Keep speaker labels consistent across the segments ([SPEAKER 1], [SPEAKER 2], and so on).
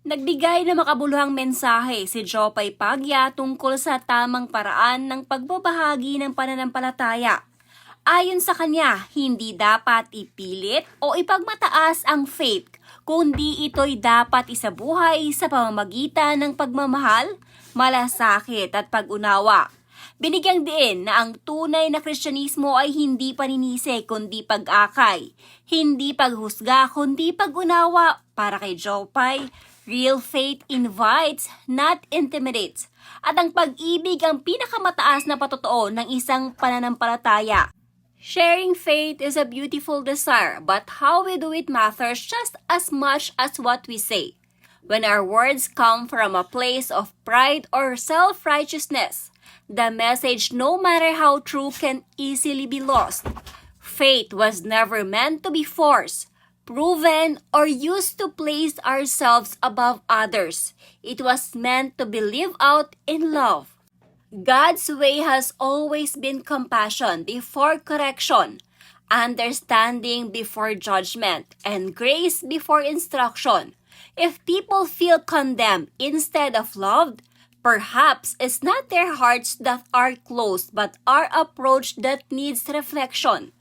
[SPEAKER 1] Nagbigay ng makabuluhang mensahe si Jopay Pagya tungkol sa tamang paraan ng pagbabahagi ng pananampalataya. Ayon sa kanya, hindi dapat ipilit o ipagmataas ang faith, kundi ito'y dapat isabuhay sa pamamagitan ng pagmamahal, malasakit at pag-unawa. Binigyang diin na ang tunay na Kristyanismo ay hindi paninisi kundi pag-akay, hindi paghusga kundi pag-unawa. Para kay Jopay, real faith invites, not intimidates. At ang pag-ibig ang pinakamataas na patotoo ng isang pananampalataya. Sharing faith is a beautiful desire, but how we do it matters just as much as what we say. When our words come from a place of pride or self-righteousness, the message, no matter how true, can easily be lost. Faith was never meant to be forced, proven, or used to place ourselves above others. It was meant to be lived out in love. God's way has always been compassion before correction, understanding before judgment, and grace before instruction. If people feel condemned instead of loved, perhaps it's not their hearts that are closed but our approach that needs reflection.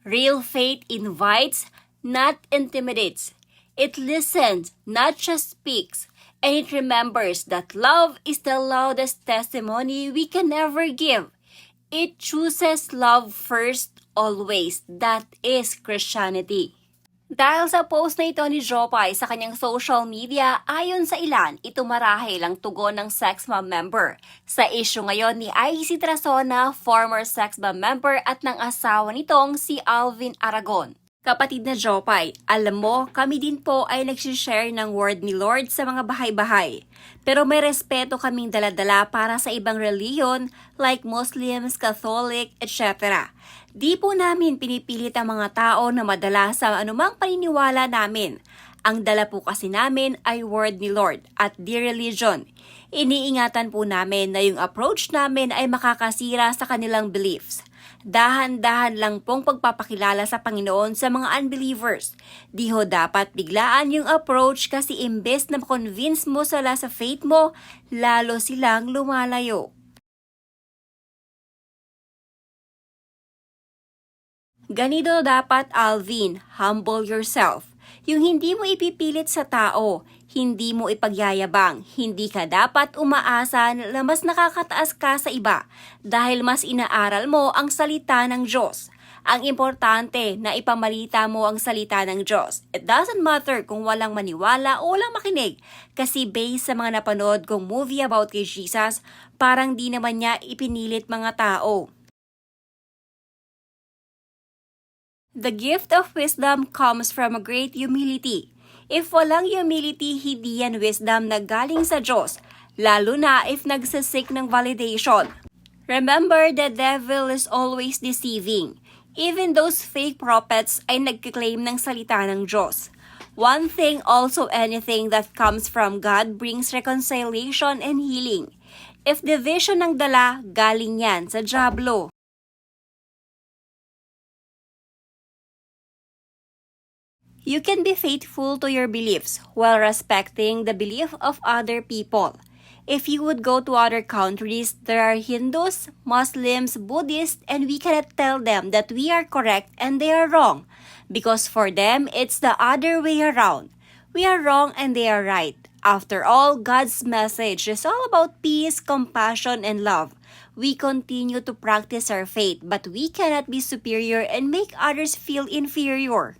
[SPEAKER 1] Real faith invites, not intimidates. It listens, not just speaks. And it remembers that love is the loudest testimony we can ever give. It chooses love first, always. That is Christianity. Dahil sa post na ito ni Jopay sa kanyang social media, ayon sa ilan, ito marahil ang tugon ng sex bomb member. Sa issue ngayon ni IC Trasona, former sex bomb member at ng asawa nitong si Alvin Aragon. Kapatid na Jopay, alam mo, kami din po ay nagsishare ng word ni Lord sa mga bahay-bahay. Pero may respeto kaming daladala para sa ibang reliyon like Muslims, Catholic, etc. Di po namin pinipilit ang mga tao na madala sa anumang paniniwala namin. Ang dala po kasi namin ay word ni Lord at di religion. Iniingatan po namin na yung approach namin ay makakasira sa kanilang beliefs. Dahan-dahan lang pong pagpapakilala sa Panginoon sa mga unbelievers. Di ho dapat biglaan yung approach kasi imbes na ma-convince mo sila sa faith mo, lalo silang lumalayo. Ganito dapat, Alvin, humble yourself. Yung hindi mo ipipilit sa tao, hindi mo ipagyayabang, hindi ka dapat umaasa na mas nakakataas ka sa iba dahil mas inaaral mo ang salita ng Diyos. Ang importante na ipamalita mo ang salita ng Diyos. It doesn't matter kung walang maniwala o walang makinig kasi based sa mga napanood kong movie about kay Jesus, parang di naman niya ipinilit mga tao. The gift of wisdom comes from a great humility. If walang humility, hindi yan wisdom na galing sa Diyos, lalo na if nagsasik ng validation. Remember, the devil is always deceiving. Even those fake prophets ay nagkiklaim ng salita ng Diyos. One thing also, anything that comes from God brings reconciliation and healing. If division ng dala, galing yan sa dyablo. You can be faithful to your beliefs while respecting the belief of other people. If you would go to other countries, there are Hindus, Muslims, Buddhists, and we cannot tell them that we are correct and they are wrong. Because for them, it's the other way around. We are wrong and they are right. After all, God's message is all about peace, compassion, and love. We continue to practice our faith, but we cannot be superior and make others feel inferior.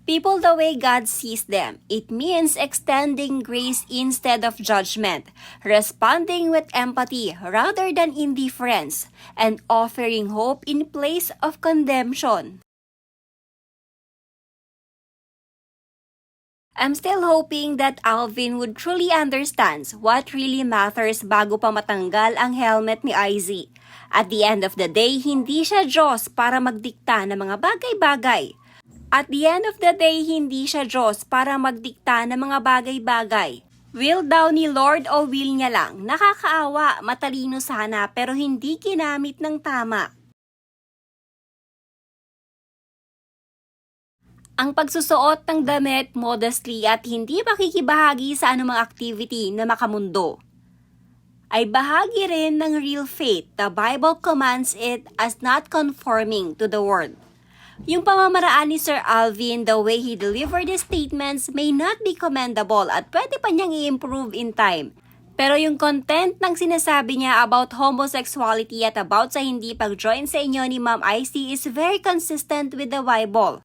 [SPEAKER 1] People the way God sees them. It means extending grace instead of judgment, responding with empathy rather than indifference, and offering hope in place of condemnation. I'm still hoping that Alvin would truly understand what really matters bago pa matanggal ang helmet ni IZ. At the end of the day, hindi siya Diyos para magdikta ng mga bagay-bagay. At the end of the day, hindi siya Diyos para magdikta ng mga bagay-bagay. Will daw ni Lord o will niya lang? Nakakaawa, matalino sana pero hindi ginamit ng tama. Ang pagsusuot ng damit modestly at hindi makikibahagi sa anumang activity na makamundo ay bahagi rin ng real faith. The Bible commands it as not conforming to the world. Yung pamamaraan ni Sir Alvin, the way he delivered his statements may not be commendable at pwede pa niyang i-improve in time. Pero yung content ng sinasabi niya about homosexuality at about sa hindi pag-join sa inyo ni Ma'am IC is very consistent with the Bible.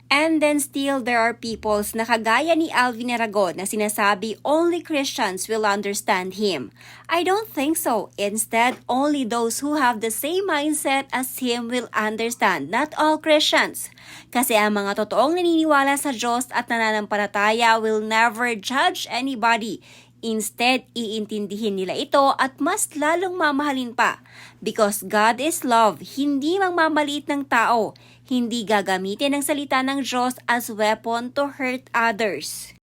[SPEAKER 1] And then still there are peoples na kagaya ni Alvin Aragon na sinasabi only Christians will understand him. I don't think so. Instead, only those who have the same mindset as him will understand, not all Christians. Kasi ang mga totoong naniniwala sa Diyos at nananampalataya will never judge anybody. Instead, iintindihin nila ito at mas lalong mamahalin pa. Because God is love, hindi mangmamaliit ng tao. Hindi gagamitin ang salita ng Diyos as weapon to hurt others.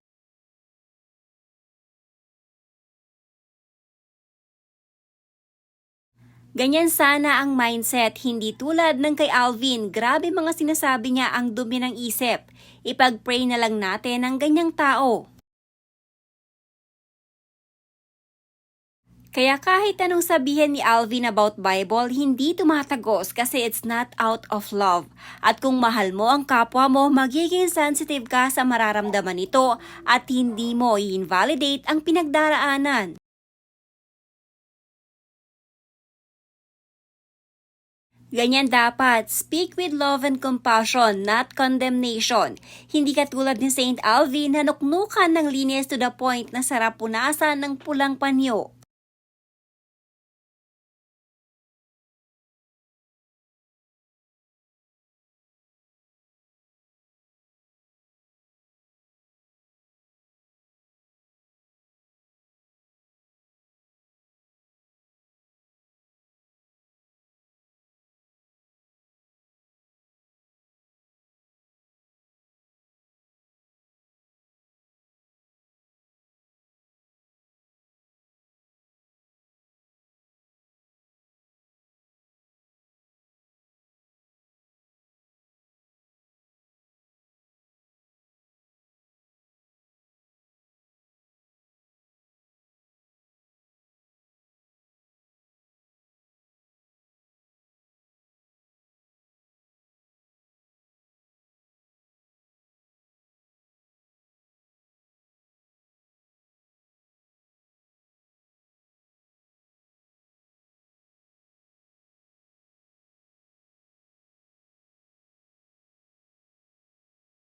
[SPEAKER 1] Ganyan sana ang mindset, hindi tulad ng kay Alvin. Grabe mga sinasabi niya, ang dumi ng isip. Ipag-pray na lang natin ang ganyang tao. Kaya kahit anong sabihin ni Alvin about Bible, hindi tumatagos kasi it's not out of love. At kung mahal mo ang kapwa mo, magiging sensitive ka sa mararamdaman nito at hindi mo i-invalidate ang pinagdaraanan. Ganyan dapat, speak with love and compassion, not condemnation. Hindi katulad ni Saint Alvin na nuknukan ng linis to the point na sarap punasan ng pulang panyo.